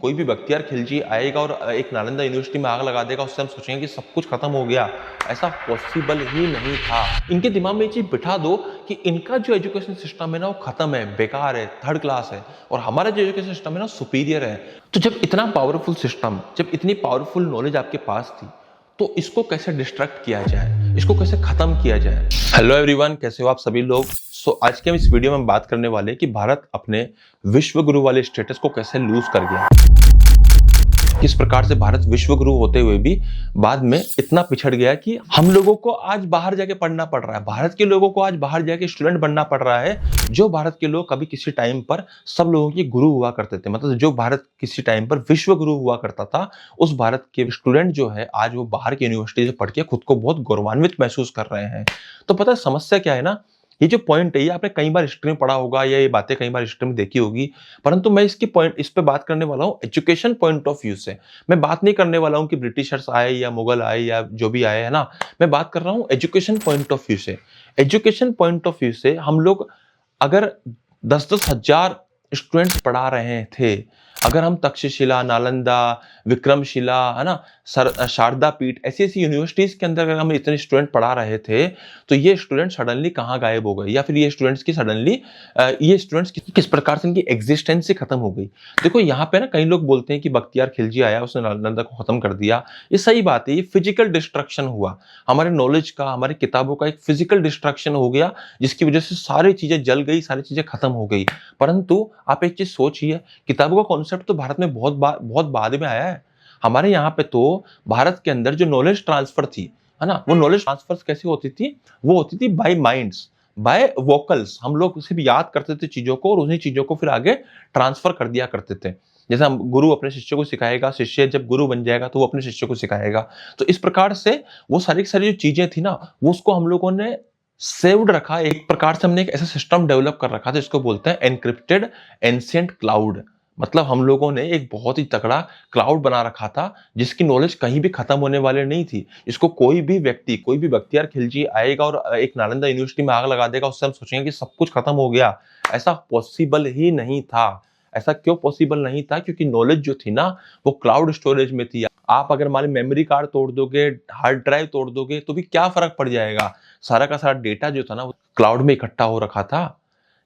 कोई भी बख्तियार खिलजी आएगा और एक नालंदा यूनिवर्सिटी में आग लगा देगा, उससे हम सोचेंगे कि सब कुछ खत्म हो गया। ऐसा पॉसिबल ही नहीं था। इनके दिमाग में ये चीज बिठा दो कि इनका जो एजुकेशन सिस्टम है ना, वो खत्म है, बेकार है, थर्ड क्लास है, और हमारा जो एजुकेशन सिस्टम है ना, सुपीरियर है। तो जब इतना पावरफुल सिस्टम, जब इतनी पावरफुल नॉलेज आपके पास थी, तो इसको कैसे डिस्ट्रैक्ट किया जाए, इसको कैसे खत्म किया जाए। हेलो एवरीवन, कैसे हो आप सभी लोग। आज के हम इस वीडियो में बात करने वाले हैं कि भारत अपने विश्व गुरु वाले स्टेटस को कैसे लूज कर गया। किस प्रकार से भारत विश्व गुरु होते हुए भी बाद में इतना पिछड़ गया कि हम लोगों को आज बाहर जाके पढ़ना पड़ रहा है। भारत के लोगों को आज बाहर जाके स्टूडेंट बनना पड़ रहा है। जो भारत के लोग कभी किसी टाइम पर सब लोगों के गुरु हुआ करते थे, मतलब जो भारत किसी टाइम पर विश्व गुरु हुआ करता था, उस भारत के स्टूडेंट जो है आज वो बाहर की यूनिवर्सिटी से पढ़ के खुद को बहुत गौरवान्वित महसूस कर रहे हैं। तो पता है समस्या क्या है ना, ये जो पॉइंट है ये आपने कई बार हिस्ट्री में पढ़ा होगा या ये बातें कई बार हिस्ट्री में देखी होगी, परंतु मैं इस पे बात करने वाला हूँ एजुकेशन पॉइंट ऑफ व्यू से। मैं बात नहीं करने वाला हूँ कि ब्रिटिशर्स आए या मुगल आए या जो भी आए, है ना। मैं बात कर रहा हूँ एजुकेशन पॉइंट ऑफ व्यू से। एजुकेशन पॉइंट ऑफ व्यू से हम लोग अगर 10-10 हजार स्टूडेंट्स पढ़ा रहे थे, अगर हम तक्षशिला, नालंदा, विक्रमशिला, है ना, शारदा पीठ, ऐसी ऐसी यूनिवर्सिटीज के अंदर अगर हम इतने स्टूडेंट पढ़ा रहे थे, तो ये स्टूडेंट सडनली कहाँ गायब हो गए, या फिर ये स्टूडेंट्स की सडनली किस प्रकार से इनकी एग्जिस्टेंस ही खत्म हो गई। देखो यहाँ पे ना कई लोग बोलते हैं कि बख्तियार खिलजी आया, उसने नालंदा को खत्म कर दिया। ये सही बात है, ये फिजिकल डिस्ट्रक्शन हुआ हमारे नॉलेज का, हमारी किताबों का एक फिजिकल डिस्ट्रक्शन हो गया, जिसकी वजह से सारी चीजें जल गई, सारी चीजें खत्म हो गई। परंतु आप एक चीज सोचिए, किताबों का कॉन्सेप्ट तो भारत में बहुत बाद में आया है। हमारे यहाँ पे तो भारत के अंदर जो नॉलेज ट्रांसफर थी, है ना, वो नॉलेज ट्रांसफर कैसे होती थी, वो होती थी बाय माइंड्स, बाय वोकल्स। हम लोग सिर्फ याद करते थे चीजों को और उन्हीं चीजों को फिर आगे ट्रांसफर कर दिया करते थे। जैसे हम गुरु अपने शिष्य को सिखाएगा, शिष्य जब गुरु बन जाएगा तो वो अपने शिष्य को सिखाएगा। तो इस प्रकार से वो सारी की सारी जो चीजें थी ना, वो उसको हम लोगों ने सेव्ड रखा। एक प्रकार से हमने एक ऐसा सिस्टम डेवलप कर रखा था जिसको बोलते हैं एनक्रिप्टेड एंशिएंट क्लाउड। मतलब हम लोगों ने एक बहुत ही तगड़ा क्लाउड बना रखा था जिसकी नॉलेज कहीं भी खत्म होने वाली नहीं थी। इसको कोई भी व्यक्ति, कोई भी बख्तियार खिलजी आएगा और एक नालंदा यूनिवर्सिटी में आग लगा देगा, उससे हम सोचेंगे कि सब कुछ खत्म हो गया। ऐसा पॉसिबल ही नहीं था। ऐसा क्यों पॉसिबल नहीं था? क्योंकि नॉलेज जो थी ना, वो क्लाउड स्टोरेज में थी। आप अगर मान मेमोरी कार्ड तोड़ दोगे, हार्ड ड्राइव तोड़ दोगे, तो भी क्या फर्क पड़ जाएगा। सारा का सारा डेटा जो था ना, वो क्लाउड में इकट्ठा हो रखा था।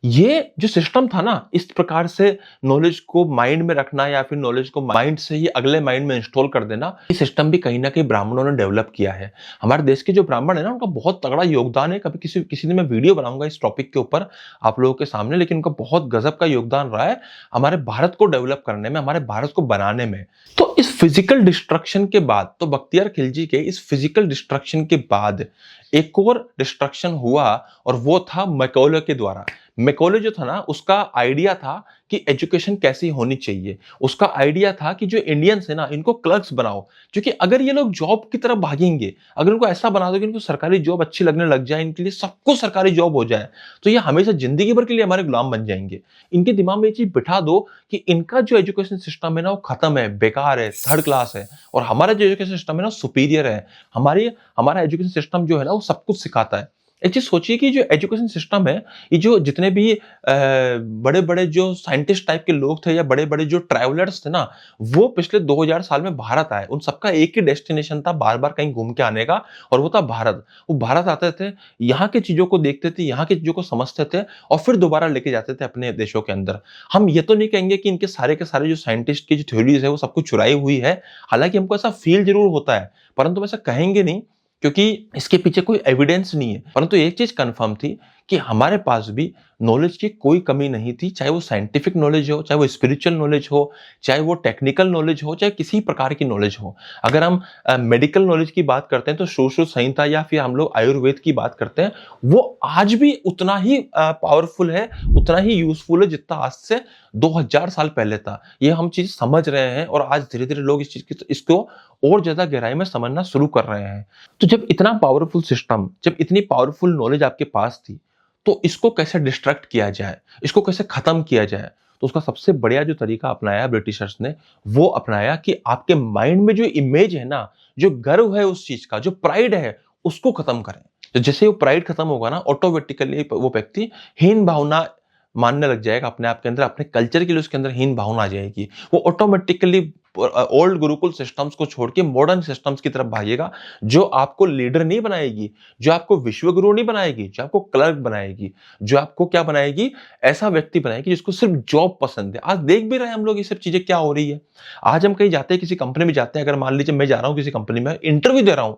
ये जो सिस्टम था ना, इस प्रकार से नॉलेज को माइंड में रखना या फिर नॉलेज को माइंड से ही अगले माइंड में इंस्टॉल कर देना, ये सिस्टम भी कहीं ना कहीं ब्राह्मणों ने डेवलप किया है। हमारे देश के जो ब्राह्मण है ना, उनका बहुत तगड़ा योगदान है। कभी किसी किसी दिन मैं वीडियो बनाऊंगा इस टॉपिक के ऊपर आप लोगों के सामने, लेकिन उनका बहुत गजब का योगदान रहा है हमारे भारत को डेवलप करने में, हमारे भारत को बनाने में। तो इस फिजिकल डिस्ट्रक्शन के बाद, तो बख्तियार खिलजी के इस फिजिकल डिस्ट्रक्शन के बाद एक और डिस्ट्रक्शन हुआ, और वो था मैकॉले के द्वारा। मैकॉले जो था ना, उसका आइडिया था कि एजुकेशन कैसी होनी चाहिए। उसका आइडिया था कि जो इंडियंस है ना, इनको क्लर्क्स बनाओ, क्योंकि अगर ये लोग जॉब की तरफ भागेंगे, अगर इनको ऐसा बना दो कि इनको सरकारी जॉब अच्छी लगने लग जाए, इनके लिए सबको सरकारी जॉब हो जाए, तो ये हमेशा जिंदगी भर के लिए हमारे गुलाम बन जाएंगे। इनके दिमाग में ये चीज बिठा दो कि इनका जो एजुकेशन सिस्टम है ना, वो खत्म है, बेकार है, थर्ड क्लास है, और हमारा जो एजुकेशन सिस्टम है ना, सुपीरियर है। हमारा एजुकेशन सिस्टम जो है ना, वो सब कुछ सिखाता है। एक चीज सोचिए कि जो एजुकेशन सिस्टम है, ये जो जितने भी बड़े बड़े जो साइंटिस्ट टाइप के लोग थे या बड़े बड़े जो ट्रैवलर्स थे ना, वो पिछले 2000 साल में भारत आए। उन सबका एक ही डेस्टिनेशन था, बार बार कहीं घूम के आने का, और वो था भारत। वो भारत आते थे, यहाँ की चीजों को देखते थे, यहाँ की चीजों को समझते थे, और फिर दोबारा लेके जाते थे अपने देशों के अंदर। हम ये तो नहीं कहेंगे कि इनके सारे के सारे जो साइंटिस्ट की जो थ्योरीज है वो सब कुछ चुराई हुई है, हालांकि हमको ऐसा फील जरूर होता है, परंतु वैसा कहेंगे नहीं, क्योंकि इसके पीछे कोई एविडेंस नहीं है। परंतु एक चीज कंफर्म थी कि हमारे पास भी नॉलेज की कोई कमी नहीं थी, चाहे वो साइंटिफिक नॉलेज हो, चाहे वो स्पिरिचुअल नॉलेज हो, चाहे वो टेक्निकल नॉलेज हो, चाहे किसी प्रकार की नॉलेज हो। अगर हम मेडिकल नॉलेज की बात करते हैं तो श्रुश्रुत संहिता या फिर हम लोग आयुर्वेद की बात करते हैं, वो आज भी उतना ही पावरफुल है, उतना ही यूजफुल है जितना आज से 2000 साल पहले था। ये हम चीज समझ रहे हैं और आज धीरे धीरे लोग इसको और ज्यादा गहराई में समझना शुरू कर रहे हैं। तो जब इतना पावरफुल सिस्टम, जब इतनी पावरफुल नॉलेज आपके पास थी, तो इसको कैसे डिस्ट्रैक्ट किया जाए, इसको कैसे खत्म किया जाए। तो उसका सबसे बढ़िया जो तरीका अपनाया ब्रिटिशर्स ने, वो अपनाया कि आपके माइंड में जो इमेज है ना, जो गर्व है उस चीज का, जो प्राइड है, उसको खत्म करें। तो जैसे वो प्राइड खत्म होगा ना, ऑटोमेटिकली वो व्यक्ति हीन भावना मानने लग जाएगा अपने आप के अंदर, अपने कल्चर के लिए उसके अंदर हीन भावना आ जाएगी। वो ऑटोमेटिकली ओल्ड गुरुकुल सिस्टम्स को छोड़ के मॉडर्न सिस्टम्स की तरफ भागेगा, जो आपको लीडर नहीं बनाएगी, जो आपको विश्वगुरु नहीं बनाएगी, जो आपको क्लर्क बनाएगी, जो आपको क्या बनाएगी, ऐसा व्यक्ति बनाएगी जिसको सिर्फ जॉब पसंद है। आज देख भी रहे हैं हम लोग ये सब चीजें क्या हो रही है। आज हम कहीं जाते हैं, किसी कंपनी में जाते हैं, अगर मान लीजिए मैं जा रहा हूं किसी कंपनी में, इंटरव्यू दे रहा हूं,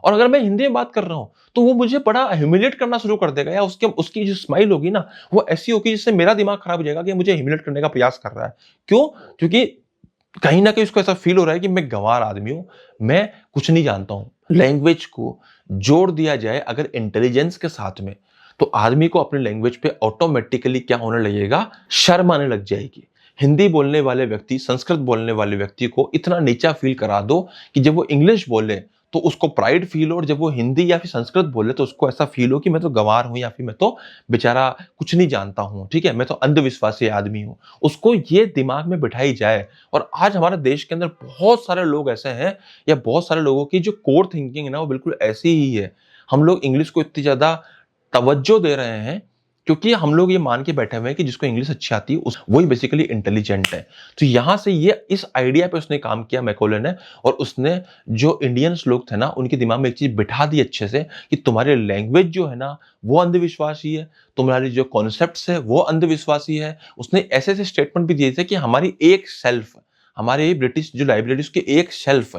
और अगर मैं हिंदी में बात कर रहा हूं, तो वो मुझे बड़ा ह्यूमिलेट करना शुरू कर देगा, या उसके उसकी जो स्माइल होगी ना, वो ऐसी होगी जिससे मेरा दिमाग खराब हो जाएगा कि मुझे ह्यूमिलेट करने का प्रयास कर रहा है। क्यों? क्योंकि कहीं ना कहीं उसको ऐसा फील हो रहा है कि मैं गंवार आदमी हूं, मैं कुछ नहीं जानता हूं। लैंग्वेज को जोड़ दिया जाए अगर इंटेलिजेंस के साथ में, तो आदमी को अपने लैंग्वेज पे ऑटोमेटिकली क्या होने लगेगा, शर्म आने लग जाएगी। हिंदी बोलने वाले व्यक्ति, संस्कृत बोलने वाले व्यक्ति को इतना नीचा फील करा दो कि जब वो इंग्लिश बोले तो उसको प्राइड फील हो, और जब वो हिंदी या फिर संस्कृत बोले तो उसको ऐसा फील हो कि मैं तो गंवार हूं, या फिर मैं तो बेचारा कुछ नहीं जानता हूं, ठीक है, मैं तो अंधविश्वासी आदमी हूं। उसको ये दिमाग में बिठाई जाए। और आज हमारे देश के अंदर बहुत सारे लोग ऐसे हैं, या बहुत सारे लोगों की जो कोर थिंकिंग है ना, वो बिल्कुल ऐसी ही है। हम लोग इंग्लिश को इतनी ज्यादा तवज्जो दे रहे हैं क्योंकि हम लोग ये मान के बैठे हुए हैं कि जिसको इंग्लिश अच्छी आती है वही बेसिकली इंटेलिजेंट है। तो यहां से ये इस आइडिया पे उसने काम किया मैकॉले ने, और उसने जो इंडियंस लोग थे ना, उनके दिमाग में एक चीज बिठा दी अच्छे से कि तुम्हारी लैंग्वेज जो है ना वो अंधविश्वासी है, तुम्हारी जो कॉन्सेप्ट्स है वो अंधविश्वासी है। उसने ऐसे ऐसे स्टेटमेंट भी दिए थे कि हमारी एक शेल्फ, हमारे ब्रिटिश जो लाइब्रेरीज की एक शेल्फ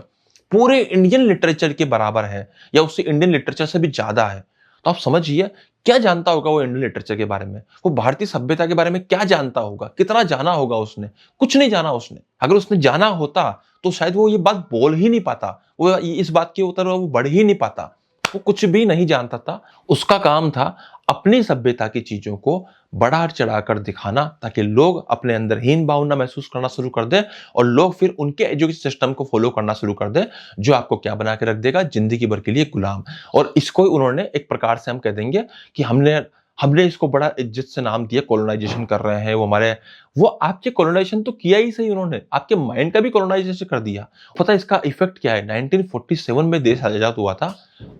पूरे इंडियन लिटरेचर के बराबर है, या उससे इंडियन लिटरेचर से भी ज्यादा है। तो आप समझिए क्या जानता होगा वो इंडियन लिटरेचर के बारे में, वो भारतीय सभ्यता के बारे में क्या जानता होगा, कितना जाना होगा उसने। कुछ नहीं जाना उसने। अगर उसने जाना होता तो शायद वो ये बात बोल ही नहीं पाता, वो इस बात के ऊपर वो बढ़ ही नहीं पाता। वो कुछ भी नहीं जानता था। उसका काम था अपनी सभ्यता की चीजों को बढ़ा चढ़ाकर दिखाना, ताकि लोग अपने अंदर हीन भावना महसूस करना शुरू कर दे, और लोग फिर उनके एजुकेशन सिस्टम को फॉलो करना शुरू कर दे, जो आपको क्या बना के रख देगा, जिंदगी भर के लिए गुलाम। और इसको उन्होंने एक प्रकार से हम कह देंगे कि हमने हमने इसको बड़ा इज्जत से नाम दिया, कॉलोनाइजेशन कर रहे हैं वो हमारे। वो आपके कॉलोनाइजेशन तो किया ही सही, उन्होंने आपके माइंड का भी कॉलोनाइजेशन कर दिया। पता है इसका इफेक्ट क्या है? 1947 में देश आजाद हुआ था।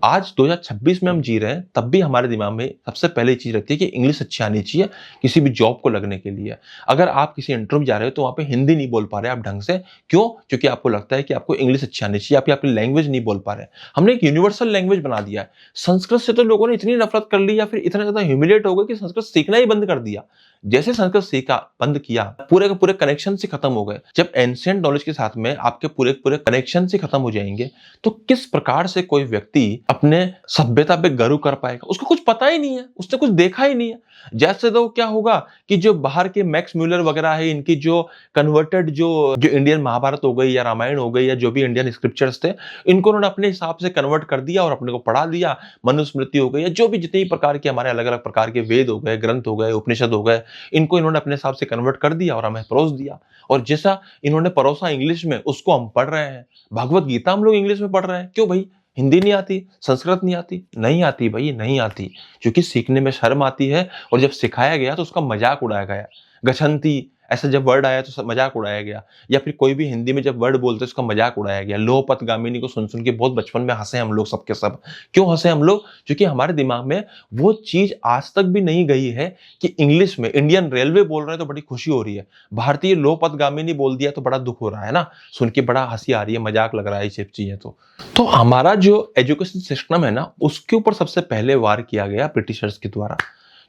आज 2026 में हम जी रहे हैं, तब भी हमारे दिमाग में सबसे पहले चीज रहती है कि इंग्लिश अच्छी आनी चाहिए किसी भी जॉब को लगने के लिए। अगर आप किसी इंटरव्यू जा रहे हो तो वहां पे हिंदी नहीं बोल पा रहे आप ढंग से, क्यों? क्योंकि आपको लगता है कि आपको इंग्लिश अच्छी आनी चाहिए, आप अपनी लैंग्वेज नहीं बोल पा रहे। हमने एक यूनिवर्सल लैंग्वेज बना दिया है। संस्कृत से तो लोगों ने इतनी नफरत कर ली, या फिर इतना ज्यादा ह्यूमिलेट हो गए कि संस्कृत सीखना ही बंद कर दिया। जैसे संस्कृत सीखा बंद किया, पूरे के पूरे कनेक्शन से खत्म हो गए। जब एंशिएंट नॉलेज के साथ में आपके पूरे पूरे कनेक्शन से खत्म हो जाएंगे, तो किस प्रकार से कोई व्यक्ति अपने सभ्यता पे गर्व कर पाएगा? उसको कुछ पता ही नहीं है, उसने कुछ देखा ही नहीं है। जैसे तो क्या होगा कि जो बाहर के मैक्स म्यूलर वगैरह है, इनकी जो कन्वर्टेड जो जो इंडियन महाभारत हो गई या रामायण हो गई या जो भी इंडियन स्क्रिप्चर्स थे, इनको उन्होंने अपने हिसाब से कन्वर्ट कर दिया और अपने को पढ़ा दिया। मनुस्मृति हो गई या जो भी जितने प्रकार के हमारे अलग अलग प्रकार के वेद हो गए, ग्रंथ हो गए, उपनिषद हो गए, इनको इन्होंने अपने हिसाब से कन्वर्ट कर दिया और हमें परोस दिया। और जैसा इन्होंने परोसा इंग्लिश में, उसको हम पढ़ रहे हैं। भगवत गीता हम लोग इंग्लिश में पढ़ रहे हैं। क्यों भाई? हिंदी नहीं आती? संस्कृत नहीं आती? नहीं आती भाई, नहीं आती, क्योंकि सीखने में शर्म आती है। और जब सिखाया गया तो उसका मजाक उड़ाया गया। गछंती ऐसा जब वर्ड आया तो मजाक उड़ाया गया, या फिर कोई भी हिंदी में जब वर्ड बोलते उसका मजाक उड़ाया गया। लोहपत गामिनी को सुन सुन के बहुत बचपन में हंसे हम लोग, सबके सब। क्यों हंसे हम लोग? क्योंकि हमारे दिमाग में वो चीज आज तक भी नहीं गई है कि इंग्लिश में इंडियन रेलवे बोल रहे हैं तो बड़ी खुशी हो रही है, भारतीय लोहपत गामिनी बोल दिया तो बड़ा दुख हो रहा है ना, सुन के बड़ा हंसी आ रही है, मजाक लग रहा है ये सब चीजें। तो हमारा जो एजुकेशन सिस्टम है ना, उसके ऊपर सबसे पहले वार किया गया ब्रिटिशर्स के द्वारा।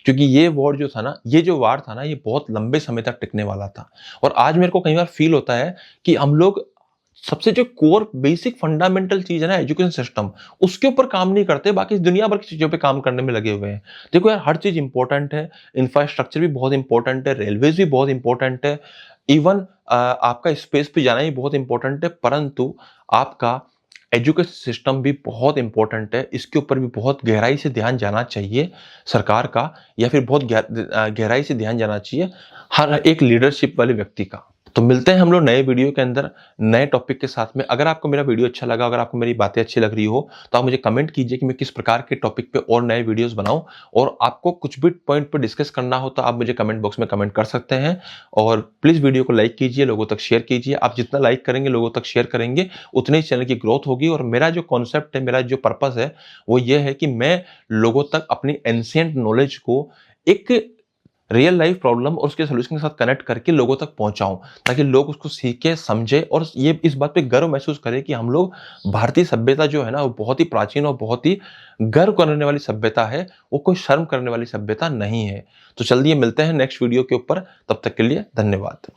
क्योंकि ये वॉर जो था ना, ये जो वार था ना, ये बहुत लंबे समय तक टिकने वाला था। और आज मेरे को कई बार फील होता है कि हम लोग सबसे जो कोर बेसिक फंडामेंटल चीज है ना, एजुकेशन सिस्टम, उसके ऊपर काम नहीं करते, बाकी दुनिया भर की चीजों पे काम करने में लगे हुए हैं। देखो यार, हर चीज इंपॉर्टेंट है, इंफ्रास्ट्रक्चर भी बहुत इंपॉर्टेंट है, रेलवेज भी बहुत इंपॉर्टेंट है, इवन आपका स्पेस पे जाना भी बहुत इंपॉर्टेंट है, परंतु आपका एजुकेशन सिस्टम भी बहुत इंपॉर्टेंट है। इसके ऊपर भी बहुत गहराई से ध्यान जाना चाहिए सरकार का, या फिर बहुत गहराई से ध्यान जाना चाहिए हर एक लीडरशिप वाले व्यक्ति का। तो मिलते हैं हम लोग नए वीडियो के अंदर नए टॉपिक के साथ में। अगर आपको मेरा वीडियो अच्छा लगा, अगर आपको मेरी बातें अच्छी लग रही हो, तो आप मुझे कमेंट कीजिए कि मैं किस प्रकार के टॉपिक पे और नए वीडियोस बनाऊं। और आपको कुछ भी पॉइंट पे डिस्कस करना हो तो आप मुझे कमेंट बॉक्स में कमेंट कर सकते हैं। और प्लीज वीडियो को लाइक कीजिए, लोगों तक शेयर कीजिए। आप जितना लाइक करेंगे, लोगों तक शेयर करेंगे, उतने ही चैनल की ग्रोथ होगी। और मेरा जो कॉन्सेप्ट है, मेरा जो पर्पस है, वो ये है कि मैं लोगों तक अपनी एंशिएंट नॉलेज को एक रियल लाइफ प्रॉब्लम और उसके सॉल्यूशन के साथ कनेक्ट करके लोगों तक पहुंचाऊं, ताकि लोग उसको सीखे, समझे और ये इस बात पे गर्व महसूस करें कि हम लोग भारतीय सभ्यता जो है ना, वो बहुत ही प्राचीन और बहुत ही गर्व करने वाली सभ्यता है, वो कोई शर्म करने वाली सभ्यता नहीं है। तो चलिए मिलते हैं नेक्स्ट वीडियो के ऊपर, तब तक के लिए धन्यवाद।